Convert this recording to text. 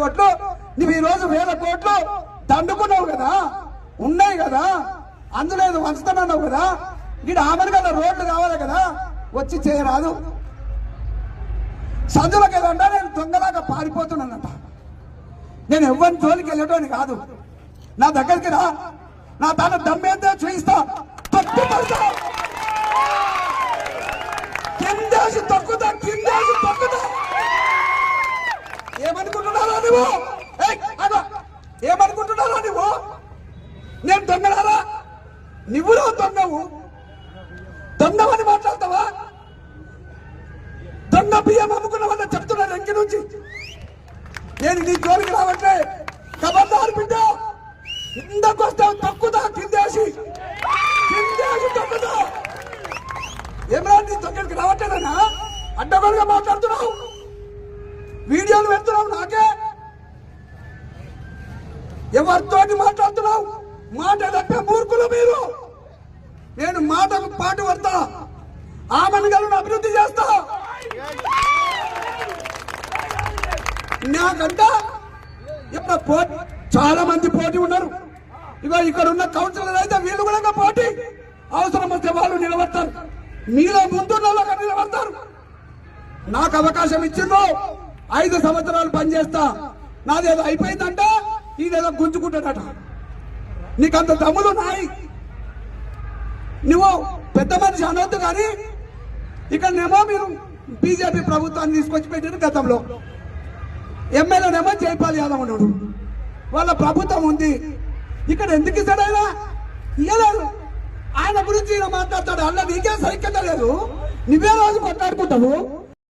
కోట్లు, నువ్వు ఈ రోజు 1000 కోట్లు దండుకున్నావు కదా, ఉన్నాయి కదా, అందులో ఏదో వంచుతానన్నావు కదా, ఇక్కడ ఆమెను కదా రోడ్లు కావాలి కదా, వచ్చి చేయరాదు. సందులోకి వెళ్ళంటే నేను దొంగలాగా పారిపోతున్నానంట. నేను ఎవరిని జోలికి వెళ్ళటోని కాదు. నా దగ్గరికి రా, నా తన దమ్మేందో చూయిస్తా, తొక్కుతా, కిందేసి తొక్కుతా, కిందేసి తొక్కుతా. ఏమనుకుంటున్నారా నువ్వు? ఏమనుకుంటున్నారా నువ్వు? నేను దొంగలారా? నువ్వులో దొంగవు, దొంగవని మాట్లాడతావా? దొంగ బియ్యం అమ్ముకున్నావన్న చెప్తున్నాను ఇంటి నుంచి. నేను నీ జోలికి రావట్లే, ఖబర్దార్ బిడ్డ. ఇందకు వస్తావు, తొక్కుతా, కిందేసి తొక్కుతా. ఏమరా నీ దగ్గరికి రావట్లేదన్నా? అడ్డగోలుగా మాట్లాడుతున్నావు, వీడియోలు పెడుతున్నావు నాకే. ఎవరితోటి మాట్లాడుతున్నావు? మాట తప్పే మూర్ఖులు మీరు. నేను మాటకు పాటు పడతా, ఆమెను అభివృద్ధి చేస్తా. నాకంట ఇప్పుడు చాలా మంది పోటీ ఉన్నారు. ఇగో ఇక్కడ ఉన్న కౌన్సిలర్ అయితే వీళ్ళు కూడా పోటీ, అవసరం వస్తే వాళ్ళు నిలబడతారు, మీలో ముందున్న నిలబడతారు. నాకు అవకాశం ఇచ్చిందో 5 సంవత్సరాలు పనిచేస్తా. నాదేదో అయిపోయిందంటే ఇదేదో గుంజుకుంటాడట. నీకంత దమ్ములు నాయి, నువ్వు పెద్ద మనిషి అనొద్దు. కానీ ఇక్కడనేమో మీరు బీజేపీ ప్రభుత్వాన్ని తీసుకొచ్చి పెట్టిన గతంలో ఎమ్మెల్యేనేమో జైపాల్ యాదవ్ ఉన్నాడు, వాళ్ళ ప్రభుత్వం ఉంది. ఇక్కడ ఎందుకు ఇస్తాడైనా ఇయ్యలేదు. ఆయన గురించి ఈయన మాట్లాడతాడు, అలా నీకేం సరిగ్గా లేదు. నువ్వే రోజు కొట్లాడుకుంటావు.